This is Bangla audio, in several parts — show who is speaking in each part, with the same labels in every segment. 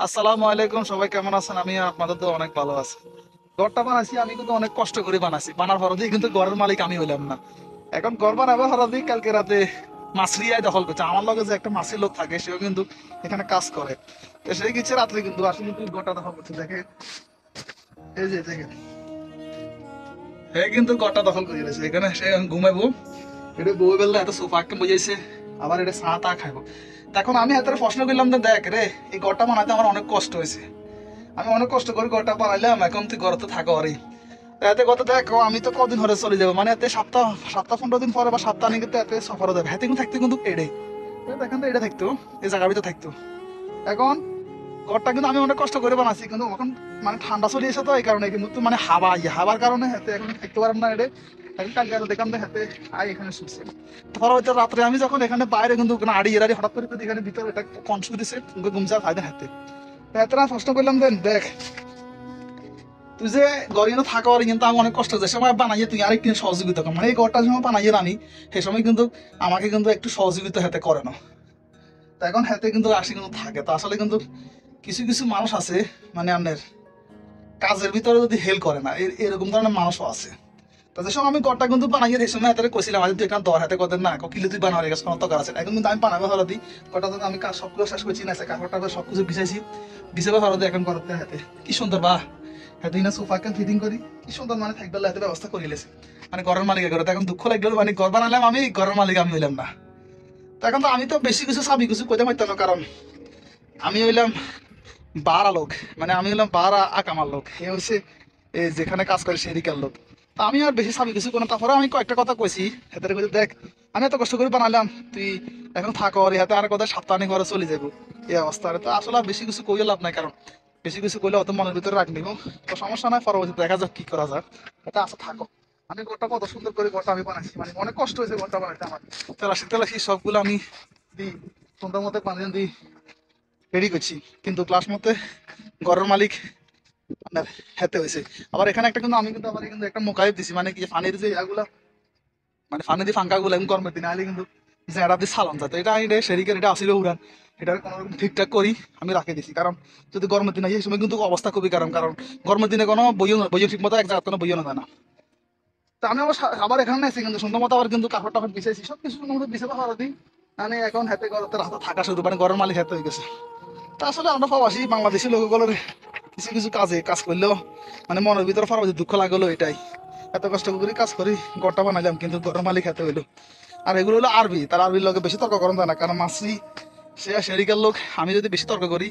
Speaker 1: আসসালামু আলাইকুম, সবাই কেমন আছেন? আমি আপনাদের তো অনেক ভালো আছি। ঘরটা বানাইছি আমি কিন্তু অনেক কষ্ট করে বানাইছি, বানার পর দিয়ে কিন্তু ঘরের মালিক আমি হইলাম না। এখন ঘর বানাবো হঠাৎ কালকে রাতে মাছরিয়ায় দখল করছে। আমার লগে যে একটা মাছের লোক থাকে সেও কিন্তু এখানে কাজ করে। তো সে গেছে রাত্রে কিন্তু আসলে কিন্তু ঘরটা দখল করছে। দেখে এই যে দেখেন, হে কিন্তু ঘরটা দখল করে গেছে। এখানে সে ঘুমাইবো, এটা বই বেললে এত সোফা একটা বুঝাইছে, আবার এটা চা তা খাইবো। তখন আমি হাতের প্রশ্ন করলাম যে দেখ রে, এই ঘরটা বানাতে আমার অনেক কষ্ট হয়েছে, আমি অনেক কষ্ট করে ঘরটা বানাইলাম, এখন তুই ঘরে তো থাকো আরে। এতে কথা দেখো, আমি তো কদিন হলে চলে যাবো, মানে এতে সপ্তাহ সপ্তাহ 15 দিন পরে বা সপ্তাহ নিয়ে কিন্তু এতে সফর দেবে। হাতে কিন্তু থাকতে কিন্তু এড়ে দেখেন তো, এটা থাকতো এই জায়গার ভিতরে থাকতো। এখন ঘরটা কিন্তু আমি অনেক কষ্ট করে বানাচ্ছি, কিন্তু এখন মানে ঠান্ডা চলে এসে তো এই কারণে কিন্তু মানে হাওয়া হাওয়ার কারণে হাতে এখন থাকতে পারেন না এড়ে। এখন কালকে আরো দেখলাম যে হাতে আই এখানে শুনছে। তারপর হয়তো রাত্রে আমি যখন এখানে বাইরে কিন্তু আড়ি এড়াড়ি হঠাৎ করে কিন্তু এখানে ভিতরে এটা কনসু দিছে, ঘুমছে ফায়দা হাতে। হাতে না প্রশ্ন করলাম দেন দেখ, তুই যে গরিব থাকা পারি কিন্তু আমি অনেক কষ্ট, যে সময় বানাইয়ে তুই আরেকটু সহযোগিতা কর, মানে এই ঘরটা সময় বানাইয়ে আমি সেই সময় কিন্তু আমাকে কিন্তু একটু সহযোগিতা হাতে করে না। তো এখন হাতে কিন্তু আসি কিন্তু থাকে। তো আসলে কিন্তু কিছু কিছু মানুষ আছে, মানে আপনার কাজের ভিতরে যদি হেল্প করে না, এরকম ধরনের মানুষও আছে। তো যে সময় আমি ঘরটা কিন্তু বানাইয়ে সেই সময় হাতে কইছিলাম আজ তুই এখানে দর হাতে কদের না কিলে তুই বানাবার গেছে কোনো দরকার আছে। এখন কিন্তু আমি বানাবো হলো দিই ঘরটা, আমি কাজ সবগুলো শেষ করছি না, কাপড়টা সবকিছু বিছাইছি, বিছাবে হলো এখন করতে হাতে কি সুন্দর বা হ্যাঁ তুই না সোফা কেন ফিটিং করি কি সুন্দর, মানে থাকবে হাতে ব্যবস্থা করে লেছে। মানে ঘরের মালিক করে এখন দুঃখ লাগলো, মানে ঘর বানালাম আমি, ঘরের মালিক আমি হইলাম না। তো এখন তো আমি তো বেশি কিছু চাবি কিছু কইতে পারতাম না, কারণ আমি হইলাম বাড়া লোক, মানে আমি হইলাম বাড়া আকামার লোক, এ হচ্ছে এই যেখানে কাজ করে সেদিকার লোক। তা আমি আর বেশি চাবি কিছু কোনো, তারপরে আমি কয়েকটা কথা কইছি হাতের কইতে দেখ, আমি এত কষ্ট করে বানালাম, তুই এখন থাকো আর হাতে আর কথা সপ্তাহ ঘরে চলে যাবো এই অবস্থা। তো আসলে আর বেশি কিছু কইও লাভ নাই, কারণ বেশি কিছু কইলে অত মনের ভিতরে রাখ নিব। তো সমস্যা নাই, পরবর্তীতে দেখা যাক কি করা যায়। এটা আচ্ছা থাকো, আমি ঘরটা কত সুন্দর করে ঘরটা আমি বানাইছি, মানে অনেক কষ্ট হয়েছে ঘরটা বানাইতে আমার। তেলাসি তেলাসি সবগুলো আমি দিই সুন্দর মতো বানিয়ে দিই, রেডি করছি, কিন্তু ক্লাস মতে ঘরের মালিক আপনার হাতে হয়েছে। আবার এখানে একটা কিন্তু আমি কিন্তু আবার কিন্তু একটা মোকাইব দিছি, মানে কি ফানির যে ইয়াগুলা, মানে ফানি দিয়ে ফাঙ্কা গুলো এখন গরমের দিনে আইলে কিন্তু যে এটা দিয়ে সালান যায়, তো এটা এটা সেরিকের এটা আসলে উড়ান, এটা কোনো রকম ঠিকঠাক করি আমি রাখে দিছি। কারণ যদি গরমের দিনে এই সময় কিন্তু অবস্থা খুবই কারণ, কারণ গরমের দিনে কোনো বইও ঠিক মতো এক জায়গা কোনো বইও না যায় না। তো আমি আবার আবার এখানে আছি কিন্তু সুন্দর মতো আবার কিন্তু কাপড় টাপড় বিছাইছি, সব কিছু সুন্দর মতো বিছাবো হারা দিই। মানে এখন হাতে ঘরতে রাস্তা থাকা শুরু, মানে ঘরের মালিক হাতে হয়ে গেছে। তা আসলে আমরা প্রবাসী বাংলাদেশি লোকগুলোর কিছু কিছু কাজ করলেও মানে মনের ভিতরে পরবর্তী দুঃখ লাগলো এটাই, এত কষ্ট করে কাজ করি ঘরটা বানাইলাম কিন্তু ঘরের মালিক হাতে হইলো। আর এগুলো হলো আরবি, তার আরবির লোকে বেশি তর্ক করেন যায় না, কারণ মাসি সে শেরিকার লোক, আমি যদি বেশি তর্ক করি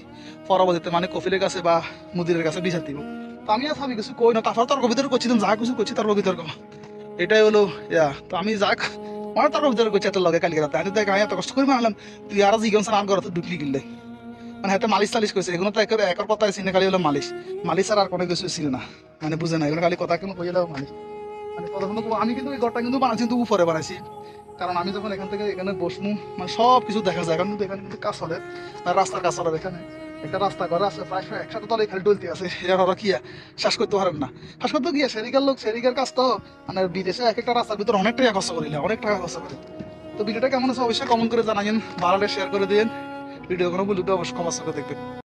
Speaker 1: পরবর্তীতে মানে কফিলের কাছে বা মুদিরের কাছে বিচার দিব। তো আমি আর ভাবি কিছু কই না, তারপর তর্ক ভিতরে করছি, যা কিছু করছি তর্ক বিতর্ক এটাই হলো ইয়া। তো আমি যাক মানে তর্ক ভিতরে করছি এত লগে কালকে রাতে, আমি দেখ আমি এত কষ্ট করে বানালাম, তুই আর জিজ্ঞাসা আর ঘর ঢুকলি গিললে, মানে হাতে মালিশ টালিশ করছে, এগুলো তো একর কথা চিনে খালি হলো মালিশ, মালিশ আর কোনো কিছু ছিল না, মানে বুঝে না এগুলো খালি কথা কেন কইয়ে দাও মালিশ। মানে কথা শুনে আমি কিন্তু এই ঘরটা কিন্তু বানাইছি, কিন্তু উপরে বানাইছি, কারণ আমি যখন এখান থেকে এখানে বসবো মানে সব কিছু দেখা যায়। এখন কিন্তু এখানে কিন্তু কাজ চলে, রাস্তার কাজ চলে, এখানে একটা রাস্তা ঘর আছে প্রায় 100 তলে খালি ডলতে আছে, এর ওরা কি শ্বাস করতে পারেন না। শ্বাস করতে গিয়ে সেরিকার লোক সেরিকার কাজ তো, মানে বিদেশে এক একটা রাস্তার ভিতরে অনেক টাকা খরচ করিলে, অনেক টাকা খরচ করে। তো ভিডিওটা কেমন আছে অবশ্যই কমেন্ট করে জানাবেন, ভালো শেয়ার করে দিন, ভিডিও কোনো বলতে অবশ্যই ক্ষমা করে দেখবেন।